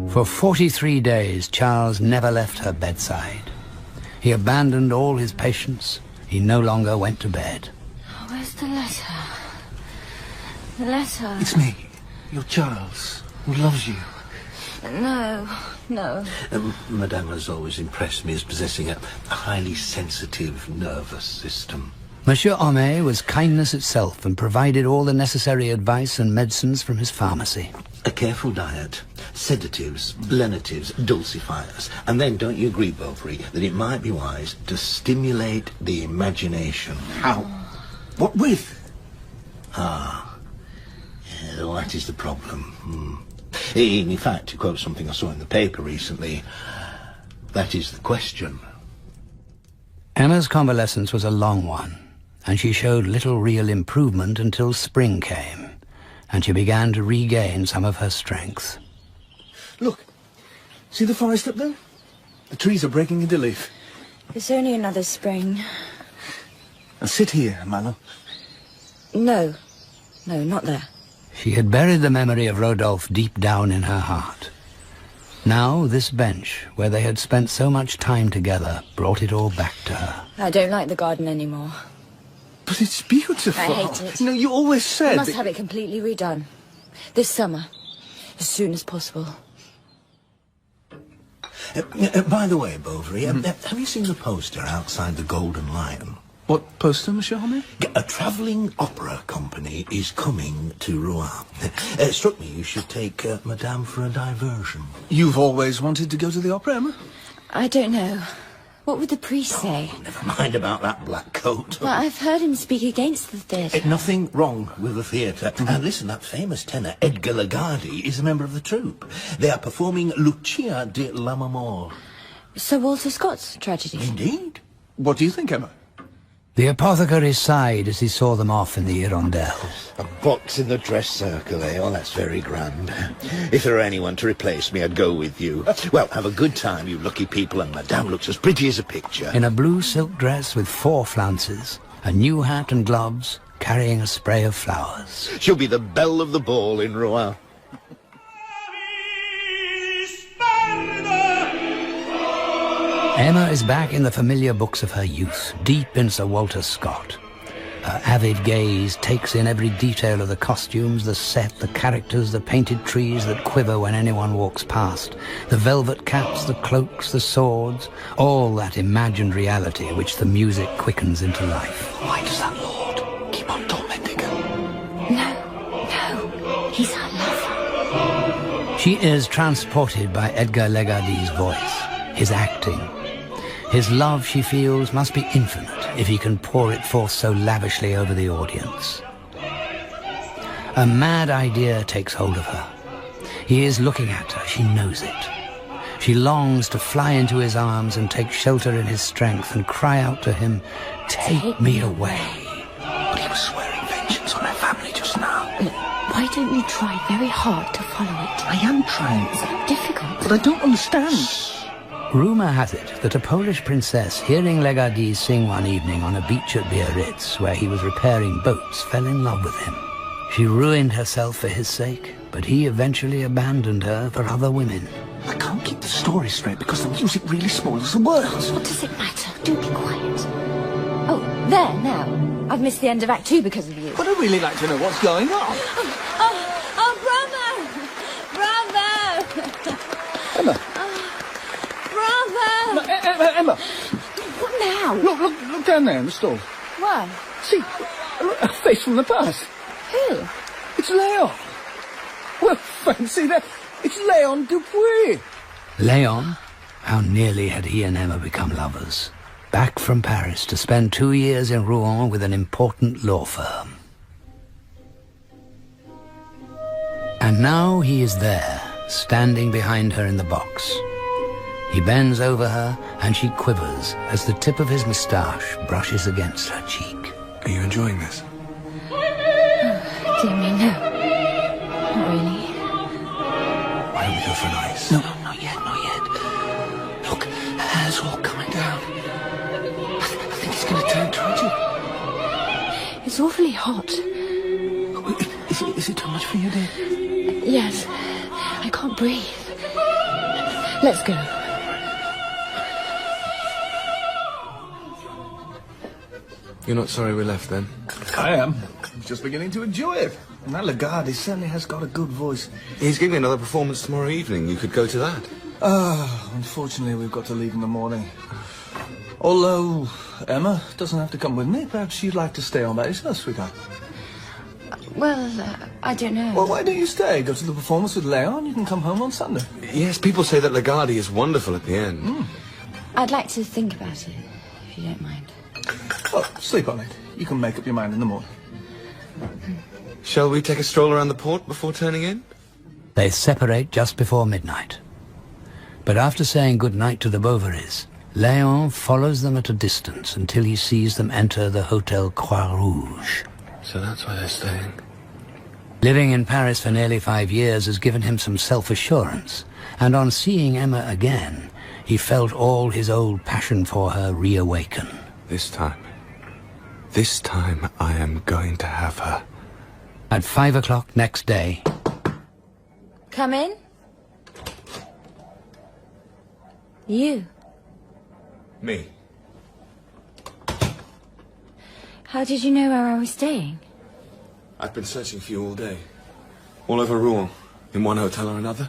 For 43 days, Charles never left her bedside. He abandoned all his patients. He no longer went to bed. Oh, where's the letter? The letter? It's me, your Charles, who loves you. No. Madame has always impressed me as possessing a highly sensitive nervous system. Monsieur Homais was kindness itself and provided all the necessary advice and medicines from his pharmacy. A careful diet, sedatives, lenitives, dulcifiers. And then, don't you agree, Bovary, that it might be wise to stimulate the imagination? How? What with? Well, that is the problem. In fact, to quote something I saw in the paper recently, that is the question. Emma's convalescence was a long one, and she showed little real improvement until spring came, and she began to regain some of her strength. Look, see the forest up there? The trees are breaking into leaf. It's only another spring. Now sit here, Mallow. No, not there. She had buried the memory of Rodolphe deep down in her heart. Now this bench, where they had spent so much time together, brought it all back to her. I don't like the garden anymore. But it's beautiful. I hate it. No, you always said I must have it completely redone. This summer. As soon as possible. By the way, Bovary, have you seen the poster outside the Golden Lion? What poster, Monsieur Homais? A travelling opera company is coming to Rouen. It struck me you should take Madame for a diversion. You've always wanted to go to the opera, Emma? I don't know. What would the priest say? Never mind about that black coat. Well, I've heard him speak against the theatre. Nothing wrong with the theatre. And listen, that famous tenor, Edgar Lagarde, is a member of the troupe. They are performing Lucia de Lammermoor. Sir Walter Scott's tragedy. Indeed. What do you think, Emma? The apothecary sighed as he saw them off in the Hirondelle. A box in the dress circle, eh? Oh, that's very grand. If there were anyone to replace me, I'd go with you. Well, have a good time, you lucky people, and Madame looks as pretty as a picture. In a blue silk dress with 4 flounces, a new hat and gloves, carrying a spray of flowers. She'll be the belle of the ball in Rouen. Emma is back in the familiar books of her youth, deep in Sir Walter Scott. Her avid gaze takes in every detail of the costumes, the set, the characters, the painted trees that quiver when anyone walks past, the velvet caps, the cloaks, the swords, all that imagined reality which the music quickens into life. Why does that lord keep on tormenting her? No, he's her lover. She is transported by Edgar Lagarde's voice, his acting. His love, she feels, must be infinite if he can pour it forth so lavishly over the audience. A mad idea takes hold of her. He is looking at her, she knows it. She longs to fly into his arms and take shelter in his strength and cry out to him, "Take me away." But he was swearing vengeance on her family just now. Why don't you try very hard to follow it? I am trying. It's so difficult. But I don't understand. Rumour has it that a Polish princess, hearing Lagarde sing one evening on a beach at Biarritz, where he was repairing boats, fell in love with him. She ruined herself for his sake, but he eventually abandoned her for other women. I can't keep the story straight because the music really spoils the words. What does it matter? Do be quiet. Oh, there, now. I've missed the end of Act 2 because of you. But I'd really like to know what's going on. Bravo! Emma. Emma! What now? Look down there in the stall. Where? See, a face from the past. Who? It's Leon. Well, fancy that. It's Leon Dupuis. Leon? How nearly had he and Emma become lovers. Back from Paris to spend 2 years in Rouen with an important law firm. And now he is there, standing behind her in the box. He bends over her, and she quivers as the tip of his moustache brushes against her cheek. Are you enjoying this? Dear me, no. Not really. Why don't we go for an ice? No, not yet. Look, it's all coming down. I think it's going to turn tragic. It's awfully hot. Is it too much for you, dear? Yes. I can't breathe. Let's go. You're not sorry we left, then? I am. I'm just beginning to enjoy it. And that Lagarde certainly has got a good voice. He's giving another performance tomorrow evening. You could go to that. Unfortunately, we've got to leave in the morning. Although Emma doesn't have to come with me. Perhaps you'd like to stay on. That is her, sweetheart. Well, I don't know. Well, why don't you stay? Go to the performance with Leon. You can come home on Sunday. Yes, people say that Lagarde is wonderful at the end. I'd like to think about it, if you don't mind. Oh, sleep on it. You can make up your mind in the morning. Shall we take a stroll around the port before turning in? They separate just before midnight. But after saying good night to the Bovarys, Léon follows them at a distance until he sees them enter the Hotel Croix Rouge. So that's where they're staying. Living in Paris for nearly 5 years has given him some self-assurance, and on seeing Emma again, he felt all his old passion for her reawaken. This time I am going to have her. At 5 o'clock next day... Come in. You. Me? How did you know where I was staying? I've been searching for you all day. All over Rouen, in one hotel or another.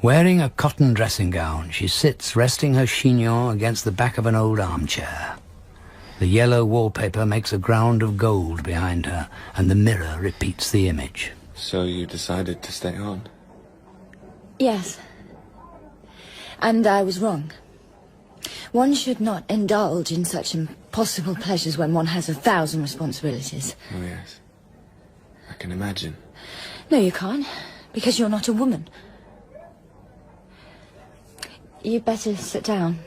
Wearing a cotton dressing gown, she sits resting her chignon against the back of an old armchair. The yellow wallpaper makes a ground of gold behind her, and the mirror repeats the image. So you decided to stay on? Yes. And I was wrong. One should not indulge in such impossible pleasures when one has 1,000 responsibilities. Oh, yes. I can imagine. No, you can't, because you're not a woman. You'd better sit down.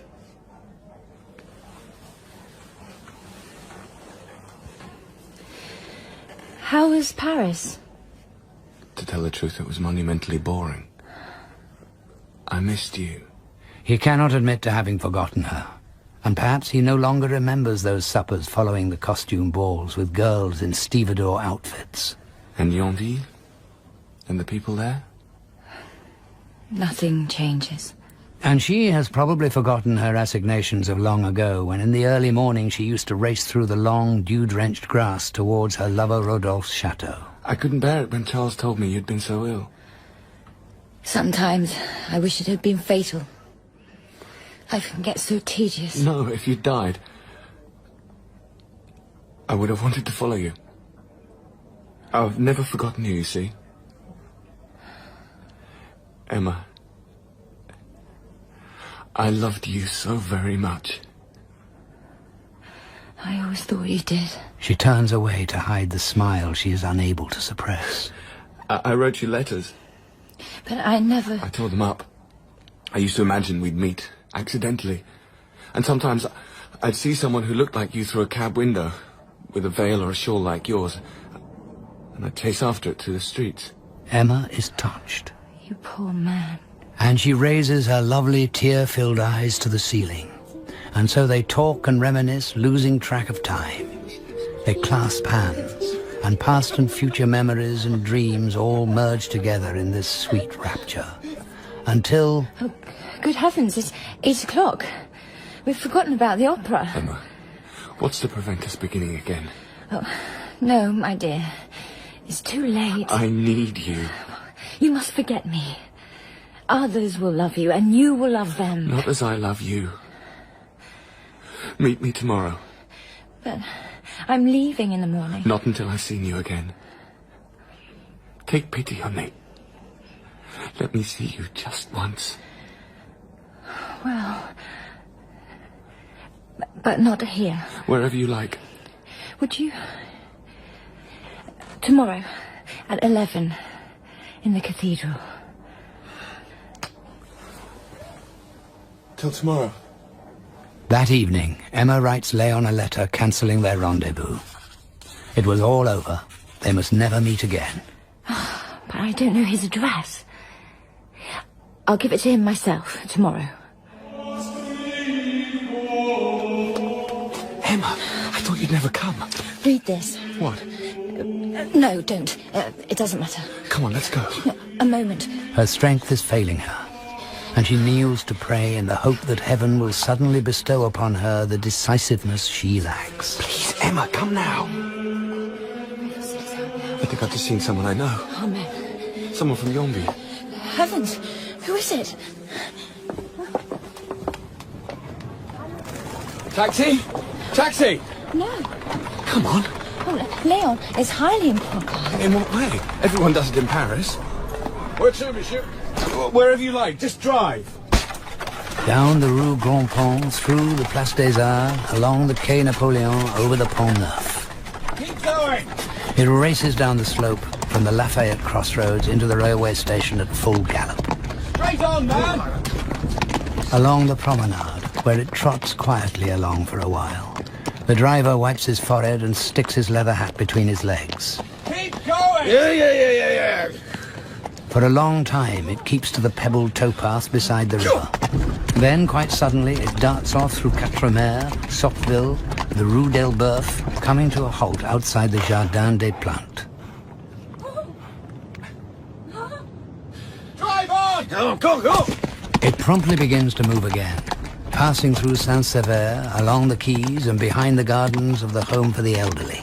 How was Paris? To tell the truth, it was monumentally boring. I missed you. He cannot admit to having forgotten her, and perhaps he no longer remembers those suppers following the costume balls with girls in stevedore outfits. And Yonville? And the people there? Nothing changes. And she has probably forgotten her assignations of long ago, when in the early morning she used to race through the long, dew-drenched grass towards her lover Rodolphe's chateau. I couldn't bear it when Charles told me you'd been so ill. Sometimes I wish it had been fatal. Life can get so tedious. No, if you'd died, I would have wanted to follow you. I've never forgotten you, see? Emma, I loved you so very much. I always thought you did. She turns away to hide the smile she is unable to suppress. I wrote you letters. But I never... I tore them up. I used to imagine we'd meet, accidentally. And sometimes I'd see someone who looked like you through a cab window, with a veil or a shawl like yours, and I'd chase after it through the streets. Emma is touched. You poor man. And she raises her lovely tear-filled eyes to the ceiling. And so they talk and reminisce, losing track of time. They clasp hands, and past and future memories and dreams all merge together in this sweet rapture. Until... Oh, good heavens, it's 8 o'clock. We've forgotten about the opera. Emma, what's to prevent us beginning again? Oh, no, my dear. It's too late. I need you. You must forget me. Others will love you, and you will love them. Not as I love you. Meet me tomorrow. But I'm leaving in the morning. Not until I've seen you again. Take pity on me. Let me see you just once. Well... But not here. Wherever you like. Would you... Tomorrow, at 11, in the cathedral. Till tomorrow. That evening, Emma writes Léon a letter cancelling their rendezvous. It was all over. They must never meet again. But I don't know his address. I'll give it to him myself tomorrow. never come. Read this. What? No, don't. It doesn't matter. Come on, let's go. No, a moment. Her strength is failing her, and she kneels to pray in the hope that heaven will suddenly bestow upon her the decisiveness she lacks. Please, Emma, come now. I think I've just seen someone I know. Homais. Someone from Yonville. Heavens! Who is it? Taxi? Taxi! No. Come on. Oh, Leon is highly improper. In what way? Everyone does it in Paris. Where to, monsieur? Wherever you like, just drive. Down the Rue Grand Pont, through the Place des Arts, along the Quai Napoleon, over the Pont Neuf. Keep going! It races down the slope from the Lafayette crossroads into the railway station at full gallop. Straight on, man! Along the promenade, where it trots quietly along for a while. The driver wipes his forehead and sticks his leather hat between his legs. Keep going! Yeah. For a long time, it keeps to the pebbled towpath beside the river. Then, quite suddenly, it darts off through Quatre-Mers, Sotteville, the Rue d'Elbeuf, coming to a halt outside the Jardin des Plantes. Drive on! Go! It promptly begins to move again, passing through Saint-Sever, along the quays and behind the gardens of the Home for the Elderly.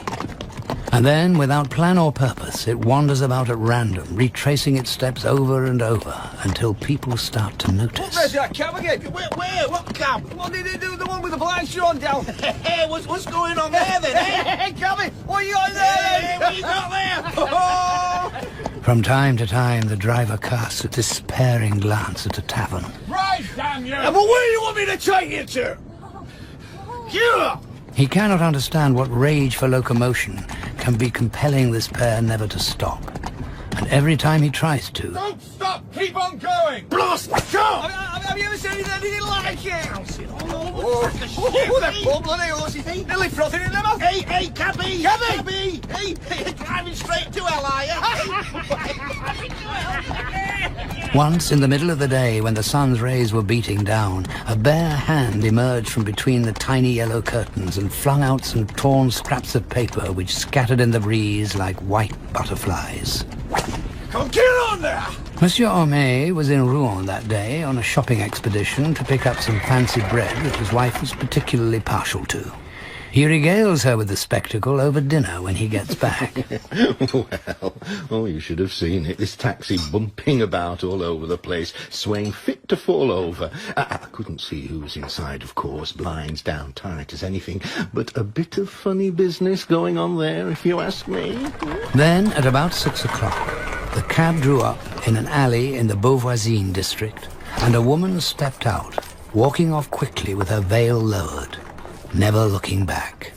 And then, without plan or purpose, it wanders about at random, retracing its steps over and over, until people start to notice. Where's that cab again? Where? What cab? What did he do? The one with the black shirt down? Hey, what's going on there then, eh? Hey, cabby! What you got there? Hey, what you got there? From time to time, the driver casts a despairing glance at a tavern. Right, damn you! But where do you want me to take you to? Here! He cannot understand what rage for locomotion can be compelling this pair never to stop. And every time he tries to, Don't stop! Keep on going! Blast! Go! Have you ever seen anything like it? Oh, that poor bloody horses! Nearly frothing in their mouth! Hey, cabby! Cabby! Hey, driving straight to hell, are you? once in the middle of the day when the sun's rays were beating down, a bare hand emerged from between the tiny yellow curtains and flung out some torn scraps of paper which scattered in the breeze like white butterflies. Come get on there! Monsieur Homais was in Rouen that day on a shopping expedition to pick up some fancy bread that his wife was particularly partial to. He regales her with the spectacle over dinner when he gets back. Well, you should have seen it. This taxi bumping about all over the place, swaying fit to fall over. I couldn't see who was inside, of course, blinds down tight as anything, but a bit of funny business going on there, if you ask me. Then, at about 6 o'clock, the cab drew up in an alley in the Beauvoisine district, and a woman stepped out, walking off quickly with her veil lowered, never looking back.